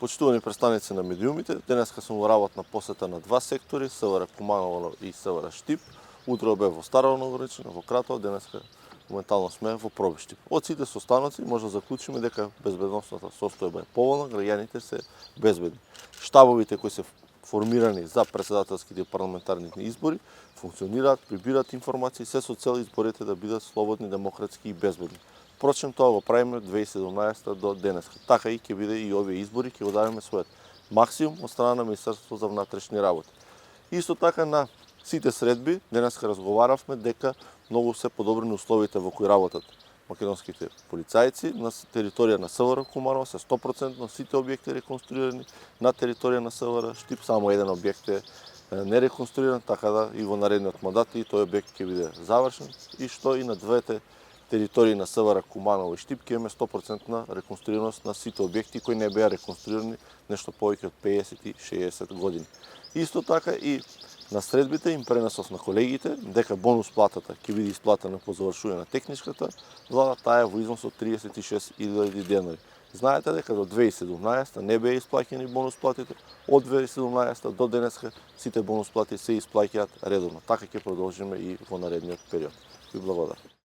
Почитувани представници на медиумите, денеска сум во работна посета на два сектори, СВР Куманово и СВР Штип. Утре бев во Старо Новогоричино, во Кратово, денеска моментално сме во Пробиштип. Од сите состаноци може да заклучиме дека безбедносната состојба е поволна, граѓаните се безбедни. Штабовите кои се формирани за председателските и парламентарните избори функционираат, прибираат информации, се со цел изборите да бидат слободни, демократски и безбедни. Впрочем, тоа го правиме од 2017 до денеска. Така и ќе биде и овие избори, ќе го дадеме својот максимум од страна на Министерството за внатрешни работи. Исто така на сите средби денеска разговаравме дека многу се подобрени условите во кои работат македонските полицајци на територија на СВР Куманово, се 100% сите објекти реконструирани, на територија на СВР Штип само еден објект е нереконструиран, така да и во наредниот мандат и тој објект ќе биде завршен и што и на двете територии на СВР Куманово и Штип ќе имаме 100% реконструираност на сите објекти кои не беа реконструирани нешто повеќе од 50 и 60 години. Исто така и на средбите им пренесов на колегите дека бонус платата ќе биде исплатена по завршување на техничката влада, таа е во износ од 36.000 денари. Знаете дека до 2017 не беа исплаќени бонус платите, од 2017 до денеска сите бонус плати се исплаќаат редовно. Така ќе продолжиме и во наредниот период. Ви благодарам.